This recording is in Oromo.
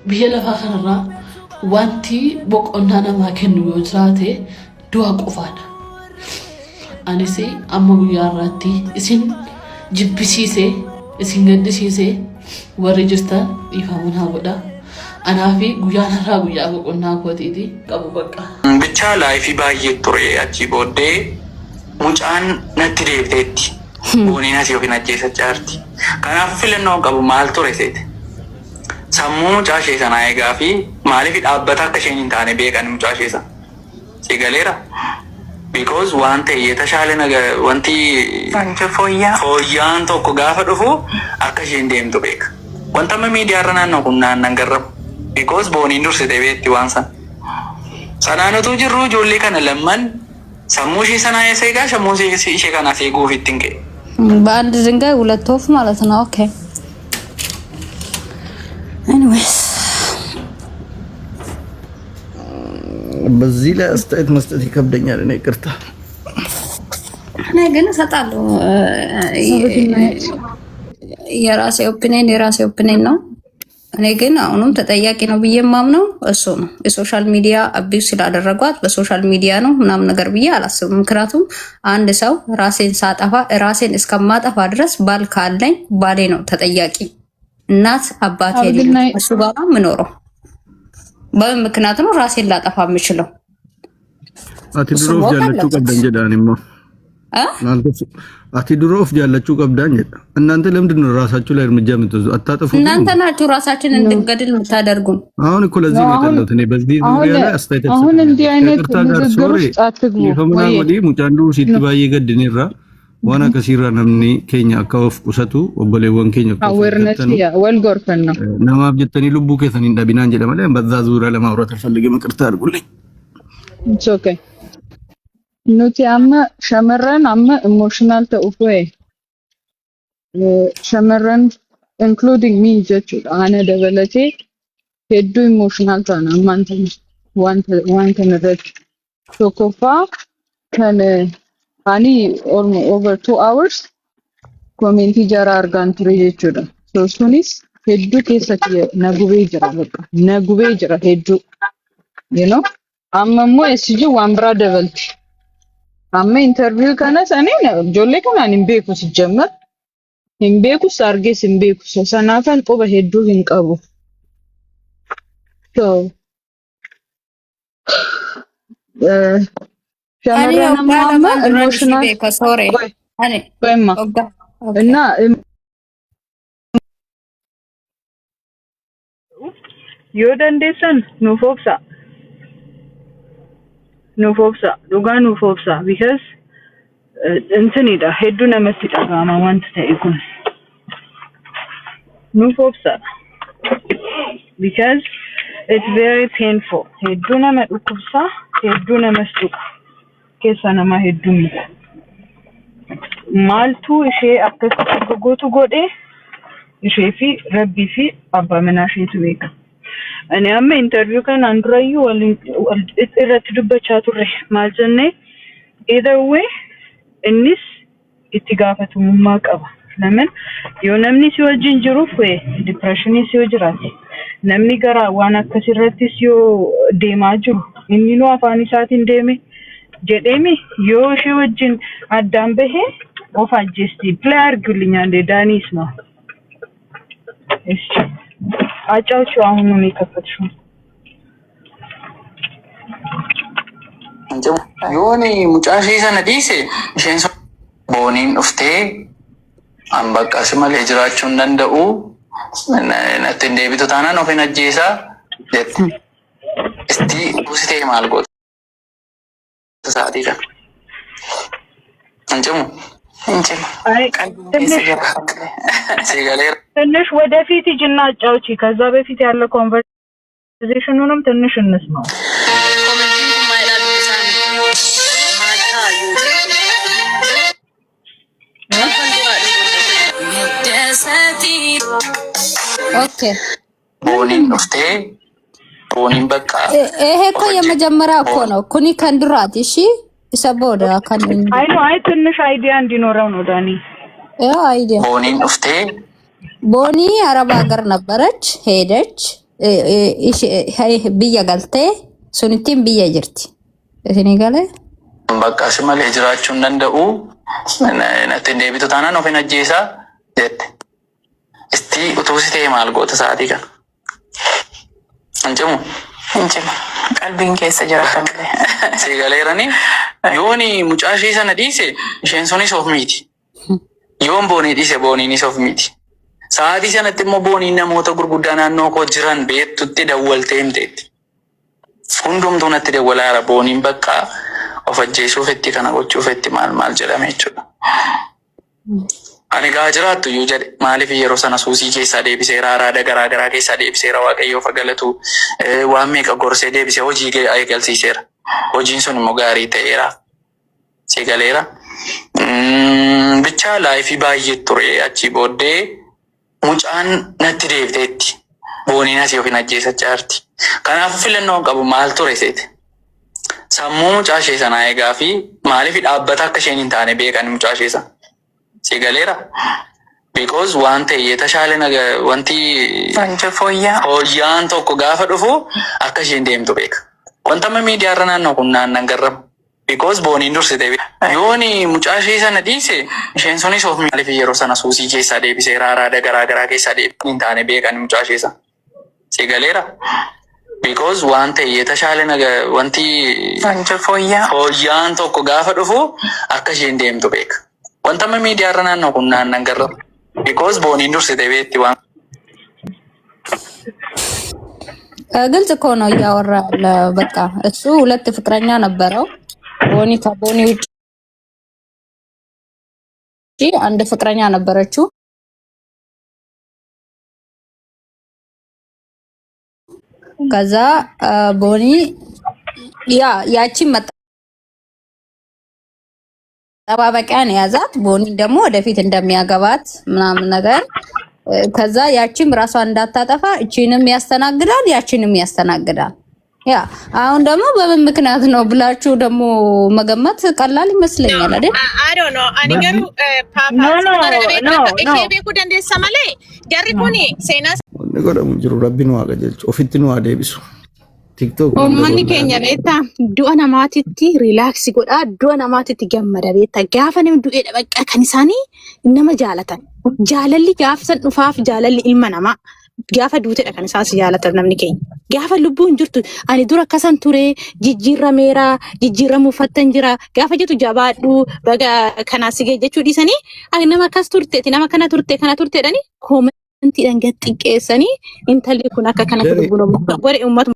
biyya lafaa kanarraa wanti boqonnaa namaa kennu yoo jiraate du'a qofaadha. Anis amma guyyaa irratti isin jibbisiisee isin gaddisiisee warri jirtan dhiifamuun haa godha. Anaafi guyyaan har'aa guyyaa boqonnaa kootiiti qabu bakka. Bicha laayifii baay'ee ture achi booddee mucaan natti deebiteetti. Booniin asii yookiin ajjeessa jaarti. Kanaaf filannoo qabu maal ture seete? Sammuu mucaa ishee sanaa eegaa fi maaliif dhaabbata akka isheen hin taane beekan mucaa ishee sana. Si galeera? Because waan ta'ee tashaale wanti fooyyaan tokko gaafa dhufu akka isheen deemtu beeka. Wanta amma miidiyaa irra naannoo kun naannan garrabu. Because booniin dursitee beekti waan sana. Sanaan utuu jirru ijoollee kana lamman sammuu ishee sanaa eegaa sammuu ishee kanaaf eeguuf ittiin ka'e. በአንድ ድንጋይ ሁለት ወፍ ማለት ነው። ኦኬ ኤኒዌይስ በዚህ ላይ አስተያየት መስጠት ይከብደኛል። እኔ ይቅርታ እኔ ግን እሰጣለሁ። የራሴ ኦፒኒየን ነው። እኔ ግን አሁንም ተጠያቂ ነው ብዬ ማምነው እሱ ነው። የሶሻል ሚዲያ አቢዩስ ስላደረጓት በሶሻል ሚዲያ ነው ምናምን ነገር ብዬ አላስብም። ምክንያቱም አንድ ሰው ራሴን ሳጠፋ ራሴን እስከማጠፋ ድረስ ባል ካለኝ ባሌ ነው ተጠያቂ። እናት አባቴ እሱ ጋር ምኖረው በምን ምክንያት ነው ራሴን ላጠፋ የምችለው? አትድሮፍ ያለችው ቀብዳን ጀዳንማ አትድሮፍ ያለችው ቀብዳን ጀዳ። እናንተ ለምንድን ነው ራሳችሁ ላይ እርምጃ የምትወስዱ? አታጠፉ። እናንተ ናችሁ ራሳችንን እንድንገድል የምታደርጉን። አሁን እኮ ለዚህ ነው የጠላሁት እኔ በዚህ ዙሪያ ላይ አስተያየት አሁን እንዲህ አይነት ንግግር ውስጥ አትግቡ። ይፈምና ወዲ ሙጫንዱ ሲትባይ ገድኒራ ዋና ከሲራ ነምኒ ኬኛ አካውፍ ቁሰቱ ወበሌወን ኬኛ አዌርነስ ያ ወልጎርፈን ነው ነማብ ጀተኒ ልቡ ከሰኒ እንዳቢናን ጀለማለ በዛ ዙሪያ ለማውራት ፈልገ መቅርታ አድርጉልኝ። ኢትስ ኦኬ ኑቲ አማ ሸመረን አማ ኢሞሽናል ተኡፎይ ሸመረን ኢንክሉዲንግ ሚ ጀቹ አነ ደበለቴ ሄዱ ኢሞሽናል ታና ማንተ ዋንተ ነረት ሶኮፋ ከነ አኒ over 2 hours ኮሜንቲ ጀራ አርጋን ትሪ ጀቹ ሶሱኒስ ሄዱ ከሰት ነጉቤ ጀራ ሄዱ you know አመሞ እስጂ ዋንብራ ደበልቲ አመ ኢንተርቪው ከነስ እኔ ጆሌ ከናን ኢምቤኩ ሲጀመር ኢምቤኩ ሳርጌስ ኢምቤኩ ሰናፈን ቆበ ሄዱ ይንቀቡ ሶ ሸመረናማ ኢሞሽናል ከሶሬ አኔ በማ እና ዮደንዴሰን ኑፎክሳ ዱጋ ኑፎክሳ because እንትን ይዳ ሄዱ ነመስጣ ጋማ ዋንት ተይኩን ኑፎክሳ because it's very painful ሄዱ ነመዱኩሳ ሄዱ ነመስጡ ከሰናማ ሄዱ ማልቱ እሺ አከስ ጎጎቱ ጎዴ እሺ ፊ ረቢ ፊ አባ መናሽቱ ቤካ እኔ አመ ኢንተርቪው ከን አንድራዩ እረትዱበቻ ቱሬ ማልዘኔ either way እንስ ኢትጋፈቱ ማቀባ ለምን የነምኒ ሲወጅን ጅሩፍ ወይ ዲፕሬሽን ሲወጅራት ነምኒ ገራ ዋና ከሲረት ሲዮ ዴማጅሩ እንኒኑ አፋኒ ሳት እንደሜ ጀዴሚ ዮሽ ወጅን አዳም በሄ ኦፋጀስቲ ፕሌየር ግልኛ እንደ ዳኒስ ነው እሺ አጫውቹ አሁን ነው የከፈትሽው እንጂ ዮኒ ሙጫሽ ሰነዲስ ሸንሶ ቦኒን ኡፍቴ አንበቃስ ማለ ጅራቹ እንደው ነጥ እንደቢቱ ታና ነው ፈነጄሳ እስቲ ውስቴ ማልጎት ተሳዲራ እንጂ አይ ትንሽ ወደፊት ይጅና አጫውቺ ከዛ በፊት ያለ ኮንቨርሴሽኑንም ትንሽ እንስማው ኦኬ ቦኒን ኡፍቴ ቦኒን በቃ ይሄ እኮ የመጀመሪያ እኮ ነው ኩኒ ከንድራት እሺ ይሰቦዳ ካንኝ አይ ትንሽ አይዲያ እንዲኖረው ነው ዳኒ አይዲያ ቦኒን ኡፍቴ ቦኒ አረብ ሀገር ነበረች ሄደች biyya galtee sunittiin biyya jirti. Isin galee? Bakka simalee jiraachuun danda'u natti deebitu taanaan of hin ajjeesaa jette. Isti utuu si ta'e maal goota sa'aatii kana? Hinjimu? Hinjimu. Qalbiin keessa jira kamillee. Si galeeranii yooni mucaa ishee sana dhiise isheen sunis of miti. Yoon boonii dhiise booniinis of miti. Sa'aatii sanatti immoo booniin namoota gurguddaa naannoo koo jiran beektutti dawwaltee himteetti. Hundumtuu natti dawwalaara booniin bakka of ajjeesuuf itti kana gochuuf itti maal jedhame jechuudha. Ani gaa jiraattu iyyuu jedhe maaliif yeroo sana suusii keessaa deebiseera araada garaa keessaa deebiseera waaqayyoof galatu waan meeqa gorsee deebisee hojii eegalsiiseera. Hojiin sun immoo gaarii ta'eera. Si galeera. Bicha laayifii baay'ee ture achi booddee mucaan natti deebiteetti. Booniin asii of hin ajjeesachaa jirti. Kanaaf filannoo qabu maal ture seete? Sammuu mucaa ishee sanaa eegaa fi maaliif dhaabbata akka isheen hin taane beekan mucaa ishee sana. Si galeera? Because waan ta'e tashaale wanti fooyyaan tokko gaafa dhufu akka isheen deemtu beeka. Wanta amma miidiyaa irra naannoo kun naannan garramu. Because booniin dursite yooni mucaa ishee sana dhiise isheen sunis of maaliif yeroo sana suusii keessaa deebiseera araada garaa keessaa deebiin hin taane beekan mucaa ishee sana. Si galeera? Because waan ta'e tashaale wanti fooyyaan tokko gaafa dhufu akka isheen deemtu beeka. Wanta amma miidiyaa irra naannoo kun naannan garramu. Because booniin dursite beetti waan. ግልጽ እኮ ነው እያወራ ያለ። በቃ እሱ ሁለት ፍቅረኛ ነበረው። ቦኒ ከቦኒ ውጪ አንድ ፍቅረኛ ነበረችው። ከዛ ቦኒ ያቺ መጠባበቂያ ነው ያዛት። ቦኒ ደግሞ ወደፊት እንደሚያገባት ምናምን ነገር ከዛ ያቺም ራሷን እንዳታጠፋ እቺንም ያስተናግዳል ያቺንም ያስተናግዳል። ያ አሁን ደግሞ በምን ምክንያት ነው ብላችሁ ደግሞ መገመት ቀላል ይመስለኛል አይደል? I don't know. ani garu papa beeku dandeessa malee jarri kuni seenaa Wanni godhamu jiru rabbiin waaqa jechu ofitti nu adeebisu. TikTok uummanni keenya beektaa du'a namaatitti riilaaksii godhaa du'a namaatitti gammada beektaa gaafa namni du'eedha bakka kan isaanii nama jaalatan jaalalli gaafa san dhufaaf jaalalli ilma namaa gaafa duuteedha kan isaas jaalatan namni keenya gaafa lubbuun jirtu ani dura akkasan ture jijjiirameera jijjiiramuufattan jira gaafa jettu jabaadhu baga kanaa sigee jechuu dhiisanii nama akkas turteeti nama kana turteedhani koomantiidhaan gad xiqqeessanii intalli kun akka kana godhe uummata